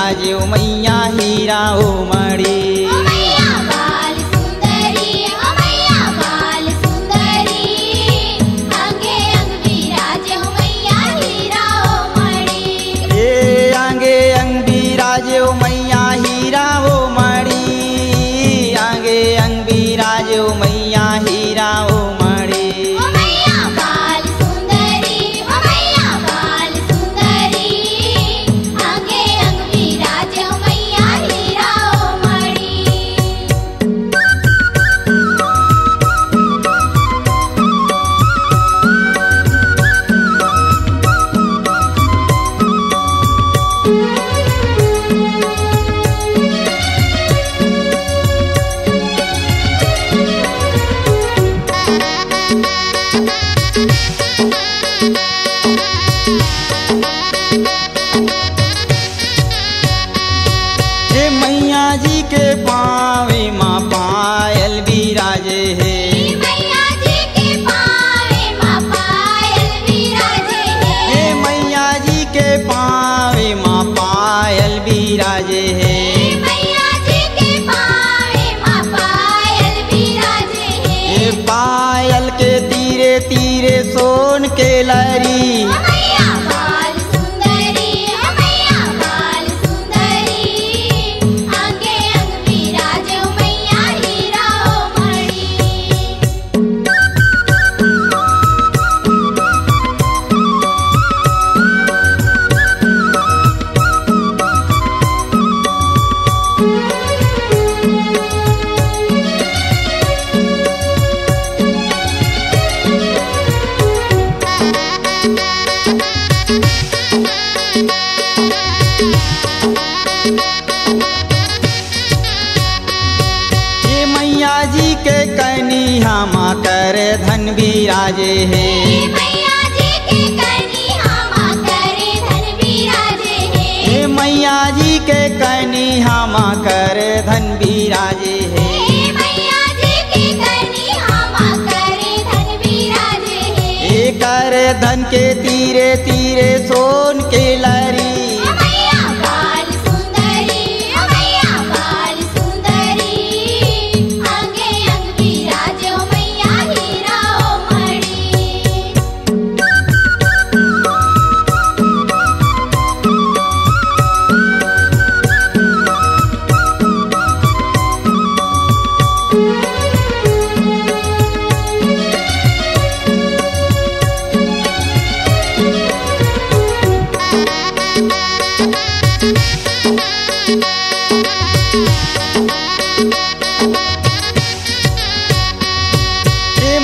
बिराजे ओ मैया हीरा ओ मणि। मैया जी के पावे माँ पायल बिराजे है। मैया जी के पावे माँ पायल बिराजे है। मैया जी के पावे माँ पायल बिराजे है। मैया जी के पावे माँ पायल बिराजे है। पायल के तीरे तीरे सोन के लरी। मैया जी के कन्या माँ कर धन बिराजे है। मैया जी के कन्या माँ कर धन बिराजे है। मैया जी के कन्या माँ कर धन बिराजे है। मैया जी के कन्या माँ कर धन बिराजे है। कर धन के तीरे तीरे सोन के लरी।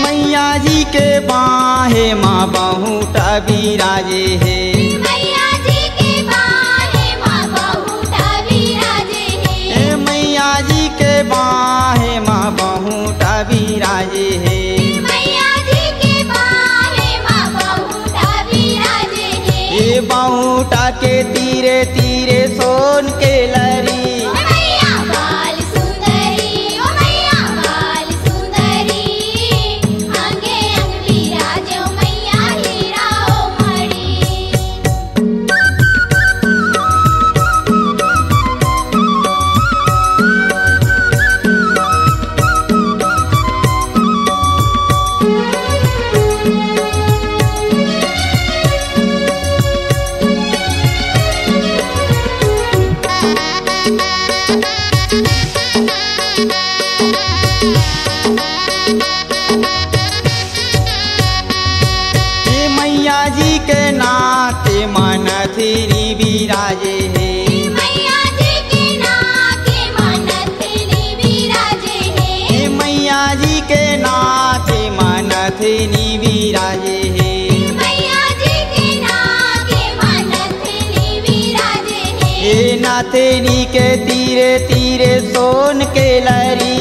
मैया जी के बाहे माँ बहुटा बिराजे है। मैया जी के बाहे माँ बहुटा बिराजे है। मैया जी के बाहे माँ बहुटा बिराजे है। मैया जी के बाहे माँ बहुटा बिराजे है। बहुटा के तीरे तीरे सोन के लरी। मैया जी के नाते मन थीरी बिराजे है। मैया जी के नाते मन थीरी बिराजे है। मैया जी के नाते मन थीरी बिराजे है। मैया जी के नाते मन थीरी बिराजे है। नाथनी के तीरे तीरे सोन के लरी।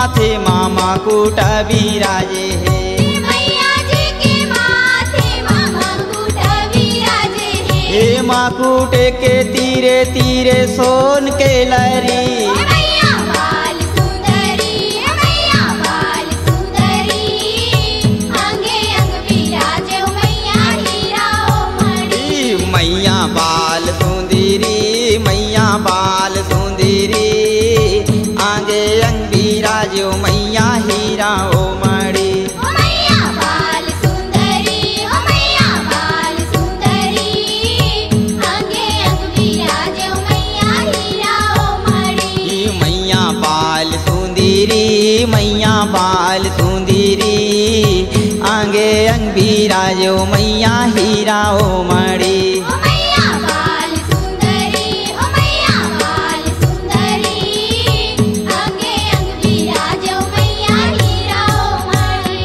माथे मामा कूट विराजे है। मैया जी के माथे मामा कूट विराजे है। हे माकुट के तीरे तीरे सोन के लरी, मैया बाल सुंदरी, मैया बाल सुंदरी, अंगे अंग विराजे मैया हीरा ओ मणि। मैया बाल सुंदरी, मैया बाल सुंदरी, आगे अंग विराजो मैया हीरा ओ मणि। मैया बाल सुंदरी, मैया बाल सुंदरी, अंगे अंग विराजे मैया हीरा ओ मणि। मैया बाल सुंदरी, मैया बाल सुंदरी, आगे अंग विराजो मैया हीरा ओ मणि। मैया बाल सुंदरी, मैया बाल सुंदरी, अंगे अंग विराजे मैया हीरा ओ मणि।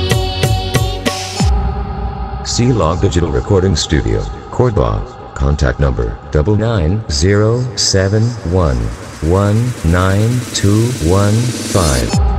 C-Log Digital Recording Studio, Cordoba. Contact number 9907119215.